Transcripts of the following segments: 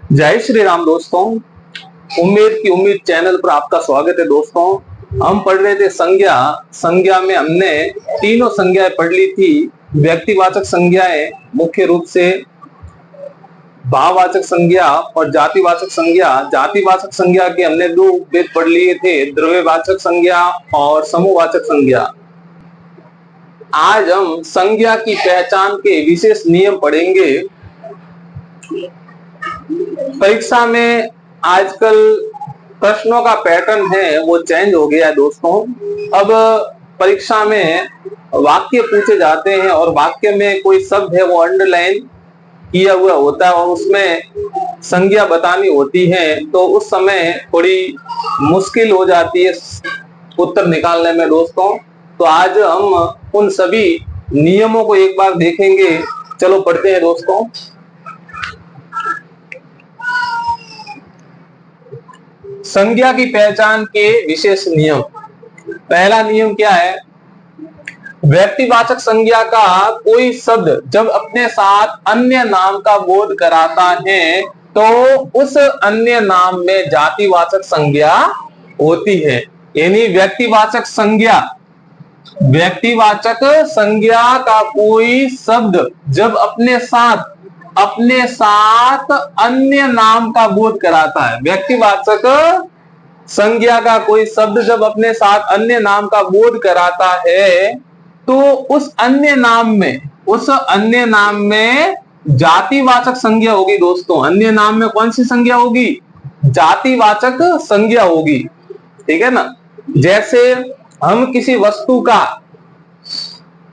जय श्री राम दोस्तों। उम्मीद की उम्मीद चैनल पर आपका स्वागत है दोस्तों। हम पढ़ रहे थे संज्ञा। संज्ञा में हमने तीनों संज्ञाएं पढ़ ली थी। व्यक्तिवाचक संज्ञाएं मुख्य रूप से भाववाचक संज्ञा और जातिवाचक संज्ञा। जातिवाचक संज्ञा के हमने दो भेद पढ़ लिए थे, द्रव्यवाचक संज्ञा और समूहवाचक संज्ञा। आज हम संज्ञा की पहचान के विशेष नियम पढ़ेंगे। परीक्षा में आजकल प्रश्नों का पैटर्न है वो चेंज हो गया है दोस्तों। अब परीक्षा में वाक्य पूछे जाते हैं और वाक्य में कोई शब्द है वो अंडरलाइन किया हुआ होता है और उसमें संज्ञा बतानी होती है, तो उस समय थोड़ी मुश्किल हो जाती है उत्तर निकालने में दोस्तों। तो आज हम उन सभी नियमों को एक बार देखेंगे। चलो पढ़ते हैं दोस्तों। संज्ञा की पहचान के विशेष नियम। पहला नियम क्या है? व्यक्तिवाचक संज्ञा का कोई शब्द जब अपने साथ अन्य नाम का बोध कराता है तो उस अन्य नाम में जातिवाचक संज्ञा होती है। यानी व्यक्तिवाचक संज्ञा का कोई शब्द जब अपने साथ अन्य नाम का बोध कराता है। व्यक्तिवाचक संज्ञा का कोई शब्द जब अपने साथ अन्य नाम का बोध कराता है तो उस अन्य नाम में जातिवाचक संज्ञा होगी दोस्तों। अन्य नाम में कौन सी संज्ञा होगी? जातिवाचक संज्ञा होगी। ठीक है ना। जैसे हम किसी वस्तु का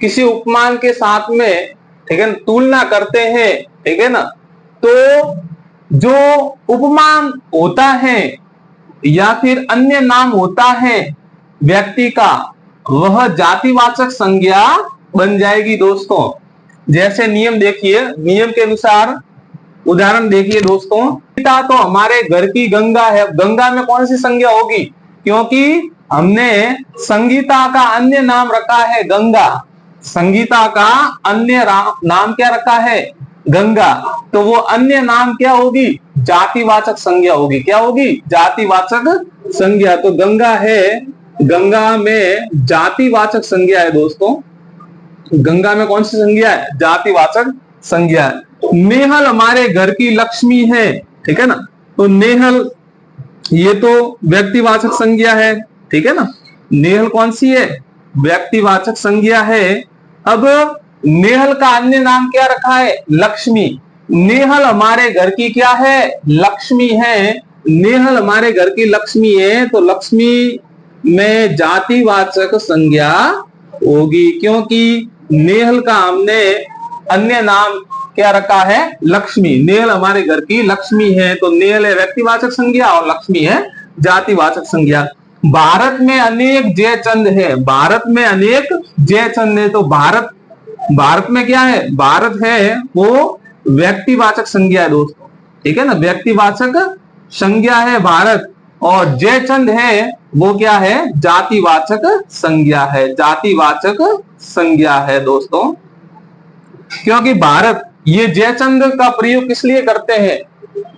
किसी उपमान के साथ में, ठीक है, तुलना करते हैं, ठीक है ना, तो जो उपमान होता है या फिर अन्य नाम होता है व्यक्ति का, वह जातिवाचक संज्ञा बन जाएगी दोस्तों। जैसे नियम देखिए, नियम के अनुसार उदाहरण देखिए दोस्तों। सीता तो हमारे घर की गंगा है। गंगा में कौन सी संज्ञा होगी? क्योंकि हमने संगीता का अन्य नाम रखा है गंगा। संगीता का अन्य नाम क्या रखा है? गंगा। तो वो अन्य नाम क्या होगी? जातिवाचक संज्ञा होगी। क्या होगी? जातिवाचक संज्ञा। तो गंगा है, गंगा में जातिवाचक संज्ञा है दोस्तों। गंगा में कौन सी संज्ञा है? जातिवाचक संज्ञा है। नेहल हमारे घर की लक्ष्मी है, ठीक है ना। तो नेहल ये तो व्यक्तिवाचक संज्ञा है, ठीक है ना। नेहल कौन सी है? व्यक्तिवाचक संज्ञा है। अब नेहल का अन्य नाम क्या रखा है? लक्ष्मी। नेहल हमारे घर की क्या है? लक्ष्मी है। नेहल हमारे घर की लक्ष्मी है, तो लक्ष्मी में जातिवाचक संज्ञा होगी, क्योंकि नेहल का हमने अन्य नाम क्या रखा है? लक्ष्मी। नेहल हमारे घर की लक्ष्मी है, तो नेहल है व्यक्तिवाचक संज्ञा और लक्ष्मी है जातिवाचक संज्ञा। भारत में अनेक जयचंद है। भारत में अनेक जयचंद है, तो भारत में क्या है? भारत है वो व्यक्तिवाचक संज्ञा है दोस्तों, ठीक है ना। व्यक्तिवाचक संज्ञा है भारत, और जयचंद है वो क्या है? जातिवाचक संज्ञा है। जातिवाचक संज्ञा है दोस्तों। क्योंकि भारत, ये जयचंद का प्रयोग किस लिए करते हैं?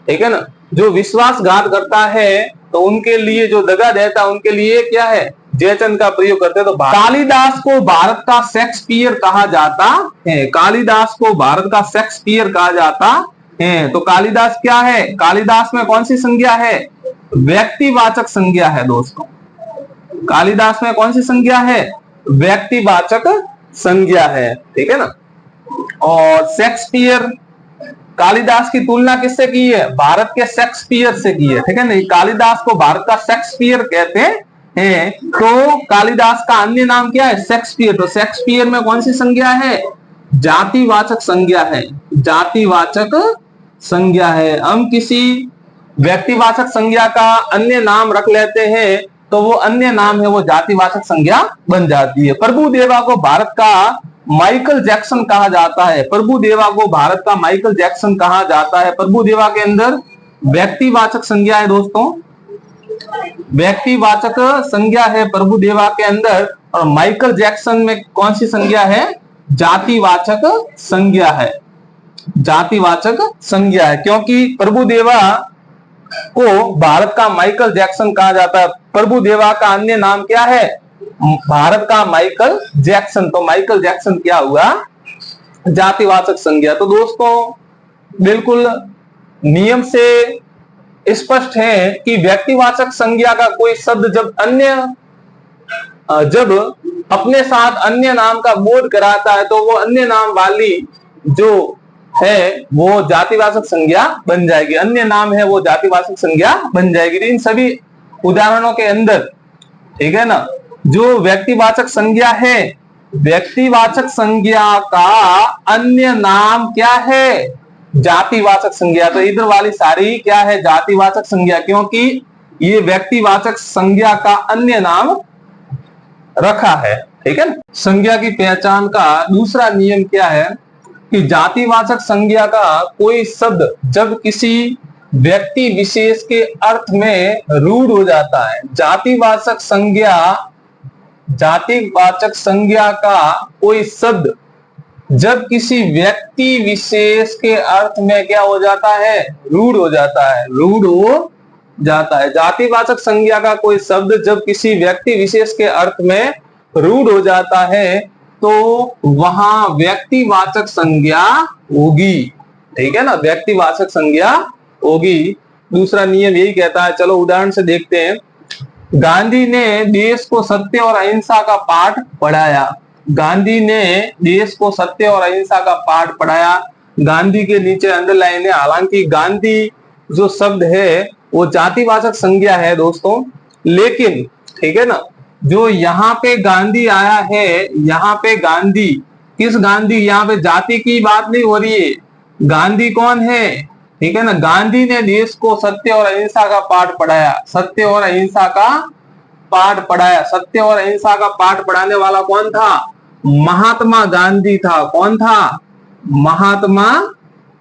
ठीक है ना। जो विश्वासघात करता है तो उनके लिए, जो दगा देता है उनके लिए क्या है? जयचंद का प्रयोग करते हैं। तो कालिदास को भारत का शेक्सपियर कहा जाता है। कालिदास को भारत का शेक्सपियर कहा जाता है। तो कालिदास क्या है? कालिदास में कौन सी संज्ञा है? व्यक्तिवाचक संज्ञा है दोस्तों। कालिदास में कौन सी संज्ञा है? व्यक्तिवाचक संज्ञा है, ठीक है ना। और शेक्सपियर, कालिदास की तुलना किससे की है? भारत के शेक्सपियर से की है, ठीक है ना। कालिदास को भारत का शेक्सपियर कहते हैं। तो कालिदास का अन्य नाम क्या है? शेक्सपियर। तो शेक्सपियर में कौन सी संज्ञा है? जातिवाचक संज्ञा है। जातिवाचक संज्ञा है। हम किसी व्यक्तिवाचक संज्ञा का अन्य नाम रख लेते हैं तो वो अन्य नाम है वो जातिवाचक संज्ञा बन जाती है। प्रभुदेवा को भारत का माइकल जैक्सन कहा जाता है। प्रभुदेवा को भारत का माइकल जैक्सन कहा जाता है। प्रभुदेवा के अंदर व्यक्तिवाचक संज्ञा है दोस्तों। व्यक्तिवाचक संज्ञा है प्रभुदेवा के अंदर, और माइकल जैक्सन में कौन सी संज्ञा है? जातिवाचक संज्ञा है। जातिवाचक संज्ञा है, क्योंकि प्रभुदेवा को भारत का माइकल जैक्सन कहा जाता है। प्रभुदेवा का अन्य नाम क्या है? भारत का माइकल जैक्सन। तो माइकल जैक्सन क्या हुआ? जातिवाचक संज्ञा। तो दोस्तों बिल्कुल नियम से स्पष्ट है कि व्यक्तिवाचक संज्ञा का कोई शब्द जब अपने साथ अन्य नाम का बोध कराता है तो वो अन्य नाम वाली जो है वो जातिवाचक संज्ञा बन जाएगी। अन्य नाम है वो जातिवाचक संज्ञा बन जाएगी। इन सभी उदाहरणों के अंदर, ठीक है ना, जो व्यक्तिवाचक संज्ञा है, व्यक्तिवाचक संज्ञा का अन्य नाम क्या है? जातिवाचक संज्ञा। तो इधर वाली सारी क्या है? जातिवाचक संज्ञा, क्योंकि ये व्यक्तिवाचक संज्ञा का अन्य नाम रखा है। ठीक है ना। संज्ञा की पहचान का दूसरा नियम क्या है कि जातिवाचक संज्ञा का कोई शब्द जब किसी व्यक्ति विशेष के अर्थ में रूढ़ हो जाता है, जातिवाचक संज्ञा का कोई शब्द जब किसी व्यक्ति विशेष के अर्थ में क्या हो जाता है? रूढ़ हो जाता है, रूढ़ हो जाता है। जातिवाचक संज्ञा का कोई शब्द जब किसी व्यक्ति विशेष के अर्थ में रूढ़ हो जाता है तो वहां व्यक्तिवाचक संज्ञा होगी। ठीक है ना, व्यक्तिवाचक संज्ञा होगी। दूसरा नियम यही कहता है। चलो उदाहरण से देखते हैं। गांधी ने देश को सत्य और अहिंसा का पाठ पढ़ाया। गांधी ने देश को सत्य और अहिंसा का पाठ पढ़ाया। गांधी के नीचे अंडरलाइन है। हालांकि गांधी जो शब्द है वो जातिवाचक संज्ञा है दोस्तों, लेकिन ठीक है ना, जो यहाँ पे गांधी आया है, यहाँ पे गांधी, किस गांधी? यहाँ पे जाति की बात नहीं हो रही है। गांधी कौन है? ठीक है ना, गांधी ने देश को सत्य और अहिंसा का पाठ पढ़ाया। सत्य और अहिंसा का पाठ पढ़ाया। सत्य और अहिंसा का पाठ पढ़ाने वाला कौन था? महात्मा गांधी था। कौन था? महात्मा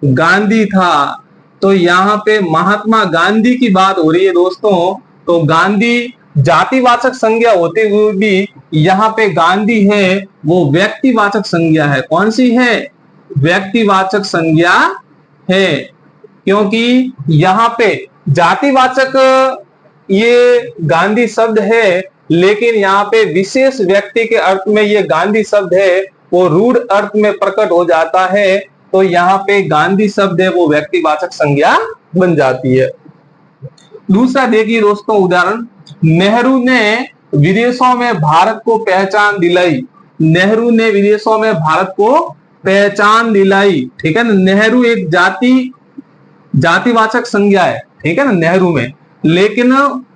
गांधी था। तो यहाँ पे महात्मा गांधी की बात हो रही है दोस्तों। तो गांधी जातिवाचक संज्ञा होते हुए भी यहाँ पे गांधी है वो व्यक्तिवाचक संज्ञा है। कौन सी है? व्यक्तिवाचक संज्ञा है, क्योंकि यहाँ पे जातिवाचक ये गांधी शब्द है, लेकिन यहाँ पे विशेष व्यक्ति के अर्थ में ये गांधी शब्द है वो रूढ़ अर्थ में प्रकट हो जाता है। तो यहाँ पे गांधी शब्द है वो व्यक्तिवाचक संज्ञा बन जाती है। दूसरा देखिए दोस्तों उदाहरण। नेहरू ने विदेशों में भारत को पहचान दिलाई। नेहरू ने विदेशों में भारत को पहचान दिलाई। ठीक है ना, नेहरू एक जातिवाचक संज्ञा है। ठीक है ना, नेहरू में। लेकिन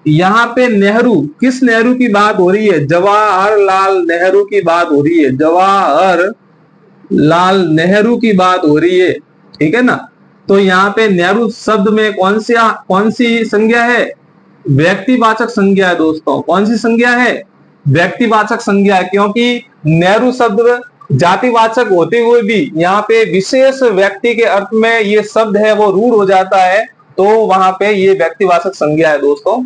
यहाँ पे नेहरू, किस नेहरू की बात हो रही है? जवाहरलाल नेहरू की बात हो रही है। जवाहरलाल नेहरू की बात हो रही है। ठीक है ना। तो यहाँ पे नेहरू शब्द में कौन सी संज्ञा है? व्यक्तिवाचक संज्ञा है दोस्तों। कौन सी संज्ञा है? व्यक्तिवाचक संज्ञा है, क्योंकि नेहरू शब्द जातिवाचक होते हुए भी यहाँ पे विशेष व्यक्ति के अर्थ में ये शब्द है वो रूढ़ हो जाता है, तो वहां पे ये व्यक्तिवाचक संज्ञा है दोस्तों।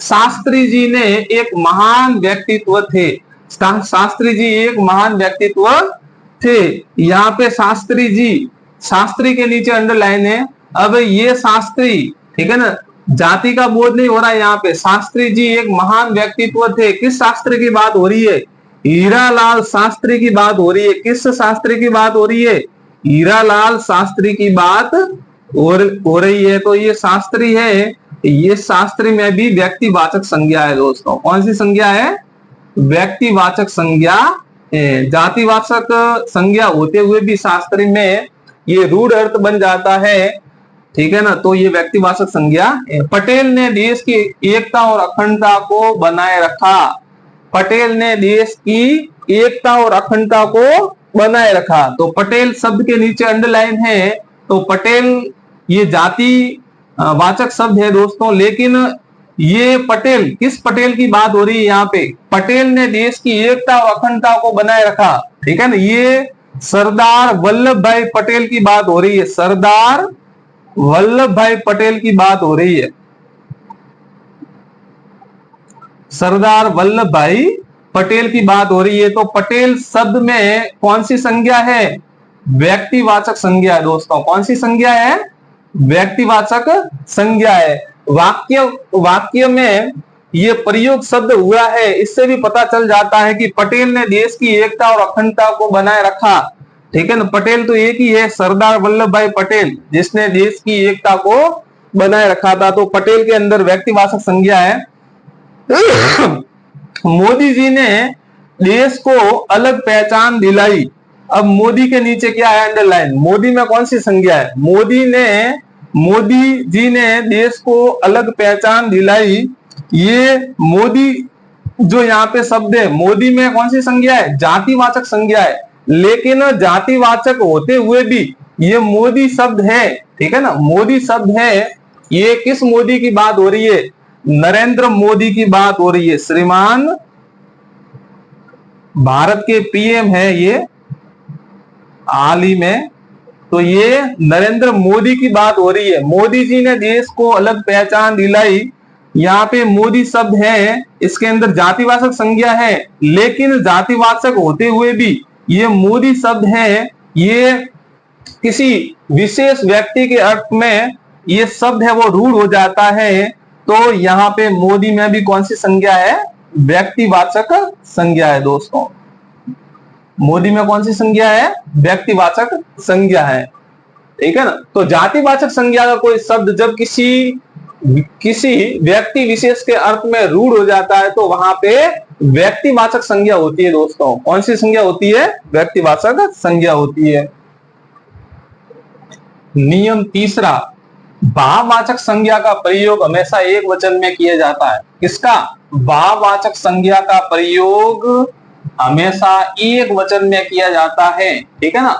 शास्त्री जी ने एक महान व्यक्तित्व थे। शास्त्री जी एक महान व्यक्तित्व थे। यहाँ पे शास्त्री जी, शास्त्री के नीचे अंडरलाइन है। अब ये शास्त्री, ठीक है ना, जाति का बोध नहीं हो रहा है यहाँ पे। शास्त्री जी एक महान व्यक्तित्व थे। किस शास्त्री की बात हो रही है? हीरालाल शास्त्री की बात हो रही है। किस शास्त्री की बात हो रही है? हीरालाल शास्त्री की बात हो रही है। तो ये शास्त्री है, ये शास्त्री में भी व्यक्तिवाचक संज्ञा है दोस्तों। कौन सी संज्ञा है? व्यक्तिवाचक संज्ञा है। जातिवाचक संज्ञा होते हुए भी शास्त्री में ये रूढ़ अर्थ बन जाता है। ठीक है ना, तो ये व्यक्तिवाचक संज्ञा है। पटेल ने देश की एकता और अखंडता को बनाए रखा। पटेल ने देश की एकता और अखंडता को बनाए रखा। तो पटेल शब्द के नीचे अंडरलाइन है। तो पटेल ये जाति वाचक शब्द है दोस्तों, लेकिन ये पटेल, किस पटेल की बात हो रही है यहाँ पे? पटेल ने देश की एकता और अखंडता को बनाए रखा। ठीक है ना, ये सरदार वल्लभ भाई पटेल की बात हो रही है। सरदार वल्लभ भाई पटेल की बात हो रही है। सरदार वल्लभ भाई पटेल की बात हो रही है। तो पटेल शब्द में कौन सी संज्ञा है? व्यक्तिवाचक संज्ञा है दोस्तों। कौन सी संज्ञा है? व्यक्तिवाचक संज्ञा है। वाक्य में ये प्रयोग शब्द हुआ है, इससे भी पता चल जाता है कि पटेल ने देश की एकता और अखंडता को बनाए रखा। ठीक है ना, पटेल तो एक ही है, सरदार वल्लभ भाई पटेल, जिसने देश की एकता को बनाए रखा था। तो पटेल के अंदर व्यक्तिवाचक संज्ञा है। मोदी जी ने देश को अलग पहचान दिलाई। अब मोदी के नीचे क्या है? अंडरलाइन। मोदी में कौन सी संज्ञा है? मोदी जी ने देश को अलग पहचान दिलाई। ये मोदी जो यहाँ पे शब्द है, मोदी में कौन सी संज्ञा है? जातिवाचक संज्ञा है। लेकिन जातिवाचक होते हुए भी ये मोदी शब्द है, ठीक है ना, मोदी शब्द है। ये किस मोदी की बात हो रही है? नरेंद्र मोदी की बात हो रही है। श्रीमान भारत के पीएम है ये हाल ही में, तो ये नरेंद्र मोदी की बात हो रही है। मोदी जी ने देश को अलग पहचान दिलाई। यहाँ पे मोदी शब्द है, इसके अंदर जातिवाचक संज्ञा है, लेकिन जातिवाचक होते हुए भी ये मोदी शब्द है, ये किसी विशेष व्यक्ति के अर्थ में ये शब्द है वो रूढ़ हो जाता है। तो यहाँ पे मोदी में भी कौन सी संज्ञा है? व्यक्तिवाचक संज्ञा है दोस्तों। मोदी में कौन सी संज्ञा है? व्यक्तिवाचक संज्ञा है, ठीक है ना। तो जातिवाचक संज्ञा का कोई शब्द जब किसी व्यक्ति विशेष के अर्थ में रूढ़ हो जाता है तो वहां पे व्यक्तिवाचक संज्ञा होती है दोस्तों। कौन सी संज्ञा होती है? व्यक्तिवाचक संज्ञा होती है। नियम तीसरा, भाववाचक संज्ञा का प्रयोग हमेशा एक वचन में किया जाता है। किसका? भाववाचक संज्ञा का प्रयोग हमेशा एक वचन में किया जाता है, ठीक है ना।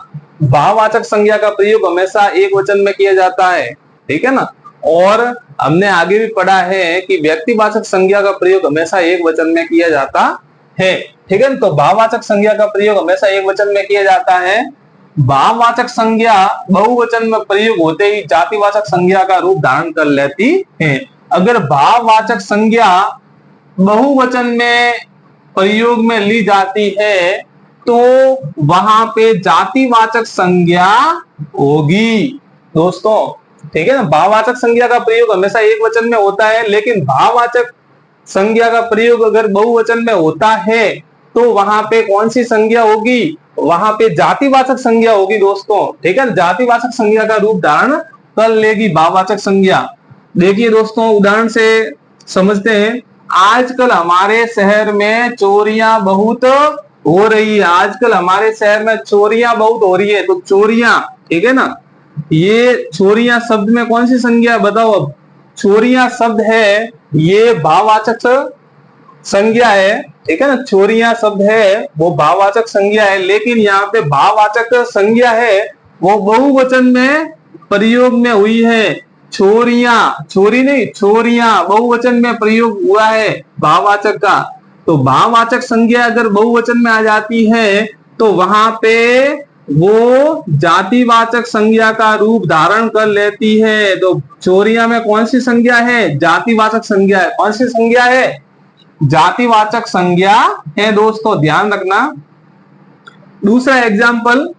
भाववाचक संज्ञा का प्रयोग हमेशा एक वचन में किया जाता है, ठीक है ना। और हमने आगे भी पढ़ा है कि व्यक्तिवाचक संज्ञा का प्रयोग हमेशा एक वचन में किया जाता है, ठीक है ना। तो भाववाचक संज्ञा का प्रयोग हमेशा एक वचन में किया जाता है। भाववाचक संज्ञा बहुवचन में प्रयोग होते ही जातिवाचक संज्ञा का रूप धारण कर लेती है। अगर भाववाचक संज्ञा बहुवचन में प्रयोग में ली जाती है तो वहां पे जातिवाचक संज्ञा होगी दोस्तों, ठीक है ना। भाववाचक संज्ञा का प्रयोग हमेशा एक वचन में होता है, लेकिन भाववाचक संज्ञा का प्रयोग अगर बहुवचन में होता है तो वहां पे कौन सी संज्ञा होगी? वहां पे जातिवाचक संज्ञा होगी दोस्तों, ठीक है। जातिवाचक संज्ञा का रूप धारण कर लेगी भाववाचक संज्ञा। देखिए दोस्तों, उदाहरण से समझते हैं। आजकल हमारे शहर में चोरियां बहुत हो रही है। आजकल हमारे शहर में चोरियां बहुत हो रही है। तो चोरियां, ठीक है ना, ये चोरियां शब्द में कौन सी संज्ञा है? बताओ। अब चोरियां शब्द है, ये भाववाचक संज्ञा है, ठीक है ना। चोरियां शब्द है वो भाववाचक संज्ञा है, लेकिन यहाँ पे भाववाचक संज्ञा है वो बहुवचन में प्रयोग में हुई है। चोरियां, चोरी नहीं, चोरियां बहुवचन में प्रयोग हुआ है भाववाचक का। तो भाववाचक संज्ञा अगर बहुवचन में आ जाती है तो वहां पे वो जातिवाचक संज्ञा का रूप धारण कर लेती है। तो चोरियां में कौन सी संज्ञा है? जातिवाचक संज्ञा है। कौन सी संज्ञा है? जातिवाचक संज्ञा है दोस्तों, ध्यान रखना। दूसरा एग्जाम्पल,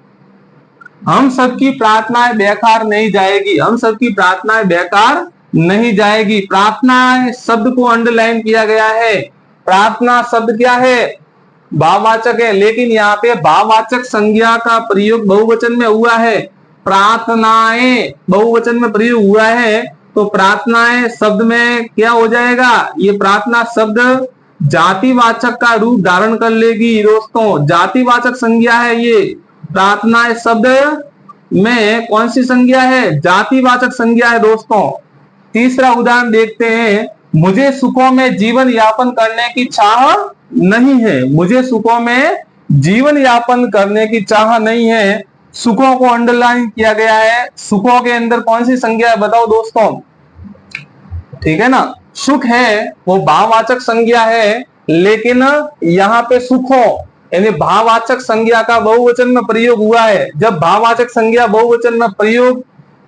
हम सबकी प्रार्थनाएं बेकार नहीं जाएगी। हम सबकी प्रार्थनाएं बेकार नहीं जाएगी। प्रार्थना शब्द को अंडरलाइन किया गया है। प्रार्थना शब्द क्या है? भाववाचक है, लेकिन यहाँ पे भाववाचक संज्ञा का प्रयोग बहुवचन में हुआ है। प्रार्थनाएं बहुवचन में प्रयोग हुआ है, तो प्रार्थनाएं शब्द में क्या हो जाएगा? ये प्रार्थना शब्द जातिवाचक का रूप धारण कर लेगी दोस्तों। जातिवाचक संज्ञा है ये। प्रार्थनाएं शब्द में कौन सी संज्ञा है? जातिवाचक संज्ञा है दोस्तों। तीसरा उदाहरण देखते हैं। मुझे सुखों में जीवन यापन करने की चाह नहीं है। मुझे सुखों में जीवन यापन करने की चाह नहीं है। सुखों को अंडरलाइन किया गया है। सुखों के अंदर कौन सी संज्ञा है? बताओ दोस्तों, ठीक है ना। सुख है वो भाववाचक संज्ञा है, लेकिन यहाँ पे सुखों यानी भाववाचक संज्ञा का बहुवचन में प्रयोग हुआ है। जब भाववाचक संज्ञा बहुवचन में प्रयोग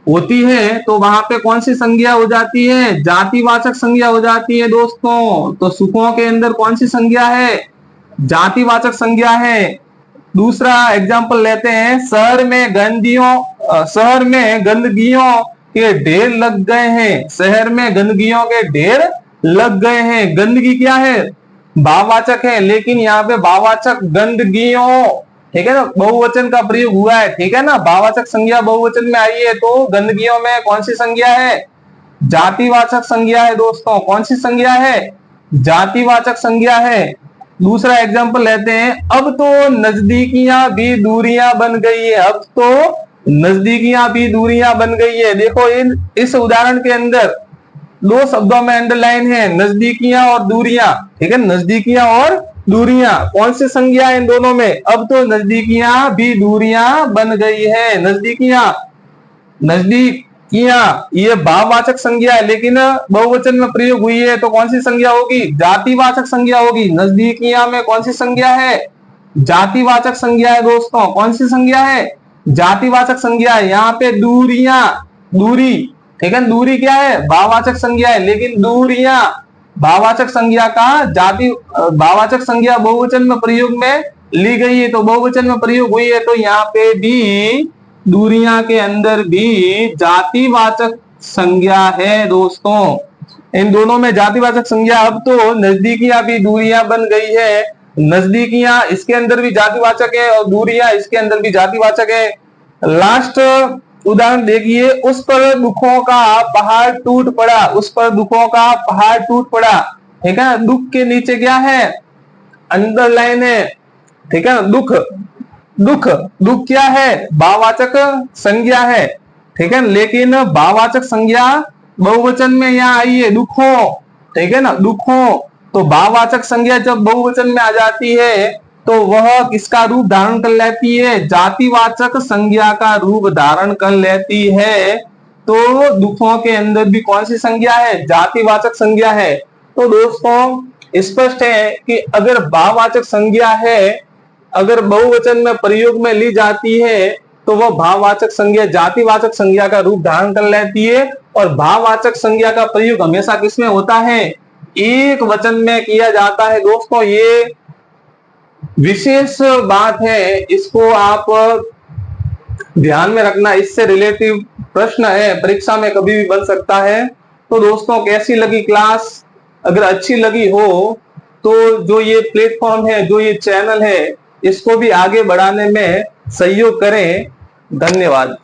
होती है तो वहां पे कौन सी संज्ञा हो जाती है? जातिवाचक संज्ञा हो जाती है दोस्तों। तो सुखों के अंदर कौन सी संज्ञा है? जातिवाचक संज्ञा है। दूसरा एग्जाम्पल लेते हैं, शहर में गंदगियों के ढेर लग गए हैं। शहर में गंदगियों के ढेर लग गए हैं। गंदगी क्या है? भाववाचक है, लेकिन यहाँ पे भाववाचक गंदगियों, ठीक है ना, बहुवचन का प्रयोग हुआ है, ठीक है ना। भाववाचक संज्ञा बहुवचन में आई है, तो गंदगियों में कौन सी संज्ञा है? जातिवाचक संज्ञा है दोस्तों। कौन सी संज्ञा है? जातिवाचक संज्ञा है। दूसरा एग्जाम्पल लेते हैं, अब तो नजदीकियां भी दूरियां बन गई है। अब तो नजदीकियां भी दूरियां बन गई है। देखो इस उदाहरण के अंदर दो शब्दों में अंडरलाइन है, नजदीकियां और दूरियां, ठीक है। नजदीकियां और दूरियां, कौन सी संज्ञा है इन दोनों में? अब तो नजदीकियां भी दूरियां बन गई है। नजदीकियां ये भाववाचक संज्ञा है, लेकिन बहुवचन में प्रयोग हुई है, तो कौन सी संज्ञा होगी? जातिवाचक संज्ञा होगी। नजदीकियां में कौन सी संज्ञा है? जातिवाचक संज्ञा है दोस्तों। कौन सी संज्ञा है? जातिवाचक संज्ञा है। यहाँ पे दूरियां, दूरी, ठीक है, दूरी क्या है? भाववाचक संज्ञा है, लेकिन दूरियां भाववाचक संज्ञा का भाववाचक संज्ञा बहुवचन में प्रयोग में ली गई है, तो बहुवचन में प्रयोग हुई है, तो यहाँ पे भी दूरियां के अंदर भी जातिवाचक संज्ञा है दोस्तों। इन दोनों में जातिवाचक संज्ञा। अब तो नजदीकियां भी दूरियां बन गई है। नजदीकियां इसके अंदर भी जातिवाचक है और दूरियां इसके अंदर भी जातिवाचक है। लास्ट उदाहरण देखिए, उस पर दुखों का पहाड़ टूट पड़ा। उस पर दुखों का पहाड़ टूट पड़ा, ठीक है। दुख के नीचे क्या है? अंडरलाइन है, ठीक है। दुख क्या है? भाववाचक संज्ञा है, ठीक है, लेकिन भाववाचक संज्ञा बहुवचन में यहाँ आई है, दुखों, ठीक है ना, दुखों। तो भाववाचक संज्ञा जब बहुवचन में आ जाती है, तो वह किसका रूप धारण कर लेती है? जातिवाचक संज्ञा का रूप धारण कर लेती है। तो दुखों के अंदर भी कौन सी संज्ञा है? जातिवाचक संज्ञा है। तो दोस्तों स्पष्ट है कि अगर भाववाचक संज्ञा है, अगर बहुवचन में प्रयोग में ली जाती है, तो वह भाववाचक संज्ञा जातिवाचक संज्ञा का रूप धारण कर लेती है। और भाववाचक संज्ञा का प्रयोग हमेशा किसमें होता है? एक वचन में किया जाता है दोस्तों। ये विशेष बात है, इसको आप ध्यान में रखना। इससे रिलेटिव प्रश्न है, परीक्षा में कभी भी बन सकता है। तो दोस्तों कैसी लगी क्लास? अगर अच्छी लगी हो तो जो ये प्लेटफॉर्म है, जो ये चैनल है, इसको भी आगे बढ़ाने में सहयोग करें। धन्यवाद।